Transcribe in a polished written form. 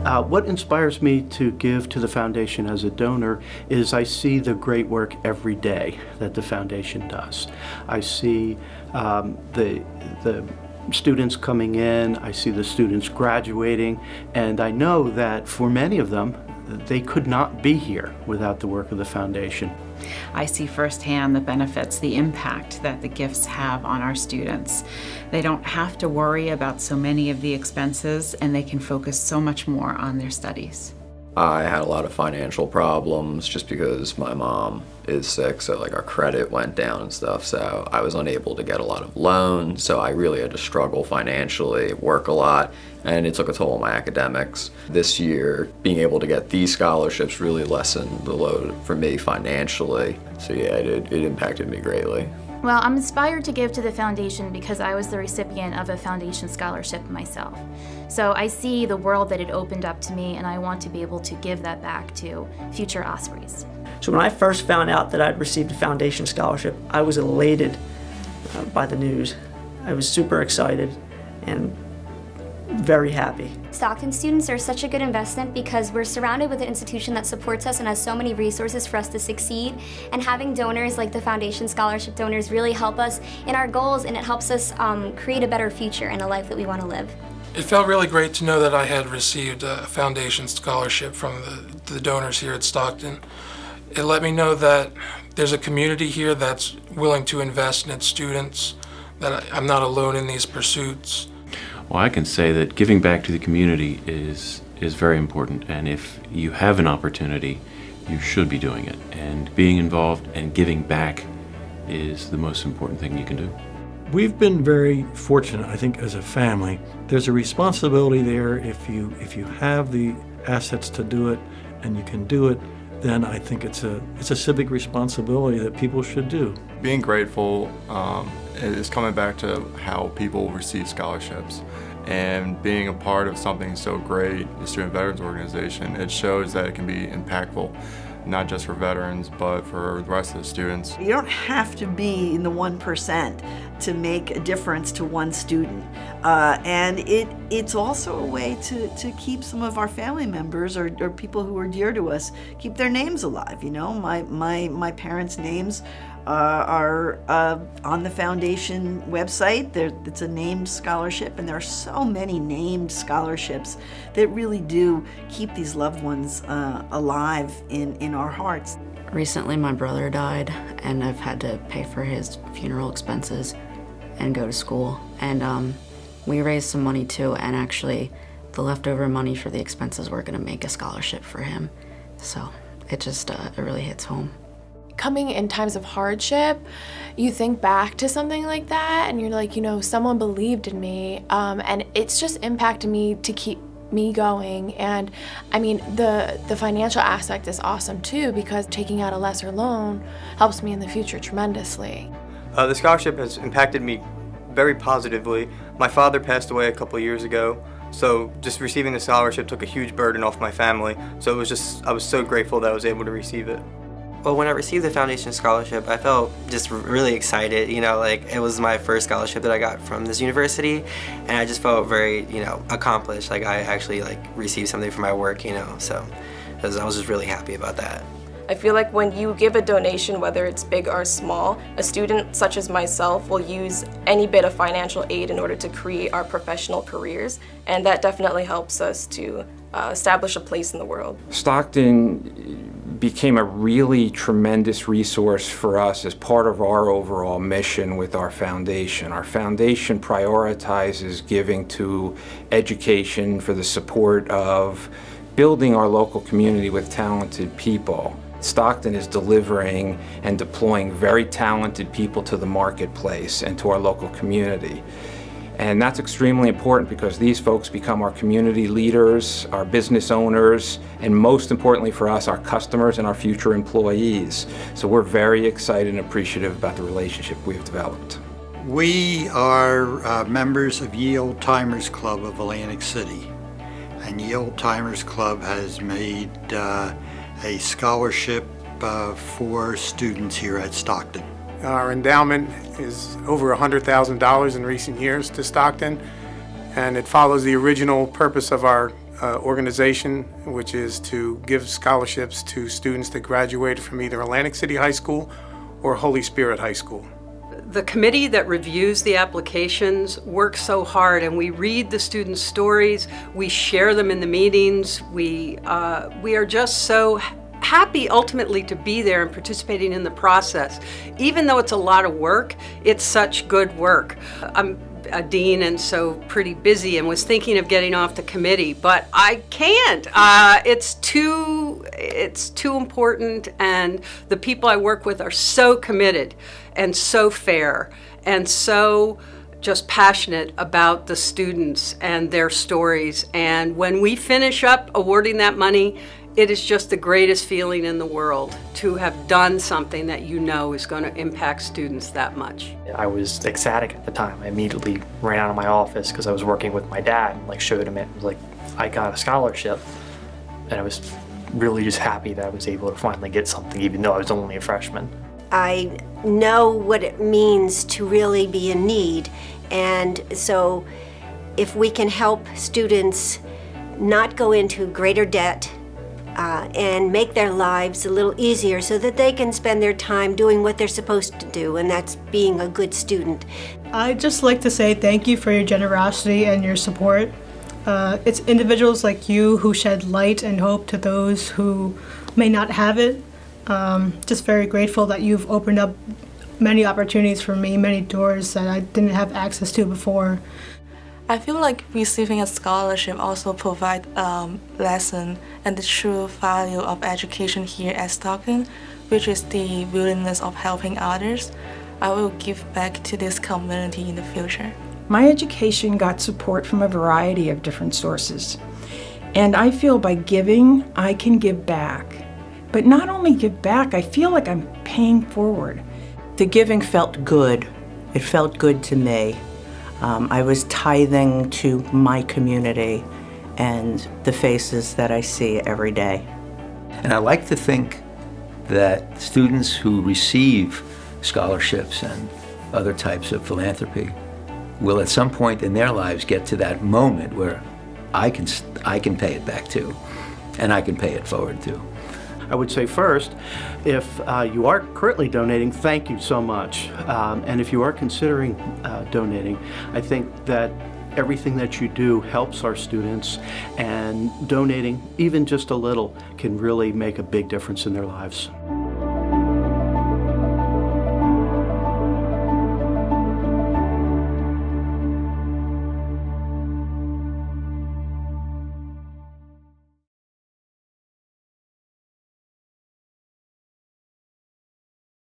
What inspires me to give to the foundation as a donor is I see the great work every day that the foundation does. I see the students coming in, I see the students graduating, and I know that for many of them, they could not be here without the work of the foundation. I see firsthand the benefits, the impact that the gifts have on our students. They don't have to worry about so many of the expenses, and they can focus so much more on their studies. I had a lot of financial problems just because my mom is sick, so like our credit went down and stuff, so I was unable to get a lot of loans, so I really had to struggle financially, work a lot, and it took a toll on my academics. This year, being able to get these scholarships really lessened the load for me financially, so yeah, it impacted me greatly. Well, I'm inspired to give to the foundation because I was the recipient of a foundation scholarship myself. So I see the world that it opened up to me, and I want to be able to give that back to future Ospreys. So when I first found out that I'd received a foundation scholarship, I was elated by the news. I was super excited and very happy. Stockton students are such a good investment because we're surrounded with an institution that supports us and has so many resources for us to succeed, and having donors like the foundation scholarship donors really help us in our goals, and it helps us create a better future and a life that we want to live. It felt really great to know that I had received a foundation scholarship from the donors here at Stockton. It let me know that there's a community here that's willing to invest in its students, that I'm not alone in these pursuits. Well, I can say that giving back to the community is very important, and if you have an opportunity, you should be doing it. And being involved and giving back is the most important thing you can do. We've been very fortunate, I think, as a family. There's a responsibility there. If you have the assets to do it and you can do it, then I think it's a civic responsibility that people should do. Being grateful is coming back to how people receive scholarships, and being a part of something so great, the Student Veterans Organization, it shows that it can be impactful, not just for veterans, but for the rest of the students. You don't have to be in the 1% to make a difference to one student. And it's also a way to keep some of our family members or people who are dear to us, keep their names alive. You know, my parents' names are on the foundation website. It's a named scholarship, and there are so many named scholarships that really do keep these loved ones alive in our hearts. Recently my brother died, and I've had to pay for his funeral expenses and go to school. And we raised some money too, and actually the leftover money for the expenses we're gonna make a scholarship for him. So it just it really hits home. Coming in times of hardship, you think back to something like that and you're like, you know, someone believed in me, and it's just impacted me to keep me going. And I mean, the financial aspect is awesome too, because taking out a lesser loan helps me in the future tremendously. The scholarship has impacted me very positively. My father passed away a couple years ago, so just receiving the scholarship took a huge burden off my family. So I was so grateful that I was able to receive it. Well, when I received the foundation scholarship, I felt just really excited. You know, like it was my first scholarship that I got from this university, and I just felt very, you know, accomplished. Like I actually received something for my work, you know. So I was just really happy about that. I feel like when you give a donation, whether it's big or small, a student such as myself will use any bit of financial aid in order to create our professional careers, and that definitely helps us to establish a place in the world. Stockton became a really tremendous resource for us as part of our overall mission with our foundation. Our foundation prioritizes giving to education for the support of building our local community with talented people. Stockton is delivering and deploying very talented people to the marketplace and to our local community. And that's extremely important because these folks become our community leaders, our business owners, and most importantly for us, our customers and our future employees. So we're very excited and appreciative about the relationship we've developed. We are members of Ye Old Timers Club of Atlantic City. And Ye Old Timers Club has made a scholarship for students here at Stockton. Our endowment is over $100,000 in recent years to Stockton, and it follows the original purpose of our organization, which is to give scholarships to students that graduated from either Atlantic City High School or Holy Spirit High School. The committee that reviews the applications works so hard, and we read the students' stories, we share them in the meetings, we are just so happy ultimately to be there and participating in the process. Even though it's a lot of work, it's such good work. I'm a dean and so pretty busy and was thinking of getting off the committee, but I can't. It's too important, and the people I work with are so committed and so fair and so just passionate about the students and their stories. And when we finish up awarding that money, it is just the greatest feeling in the world to have done something that you know is going to impact students that much. I was ecstatic at the time. I immediately ran out of my office because I was working with my dad and showed him it. It was like, I got a scholarship, and I was really just happy that I was able to finally get something, even though I was only a freshman. I know what it means to really be in need, and so if we can help students not go into greater debt and make their lives a little easier so that they can spend their time doing what they're supposed to do, and that's being a good student. I'd just like to say thank you for your generosity and your support. It's individuals like you who shed light and hope to those who may not have it. Just very grateful that you've opened up many opportunities for me, many doors that I didn't have access to before. I feel like receiving a scholarship also provides lesson and the true value of education here at Stockton, which is the willingness of helping others. I will give back to this community in the future. My education got support from a variety of different sources, and I feel by giving, I can give back. But not only give back, I feel like I'm paying forward. The giving felt good. It felt good to me. I was tithing to my community and the faces that I see every day. And I like to think that students who receive scholarships and other types of philanthropy will at some point in their lives get to that moment where I can pay it back too, and I can pay it forward too. I would say first, if you are currently donating, thank you so much. And if you are considering donating, I think that everything that you do helps our students, and donating even just a little can really make a big difference in their lives.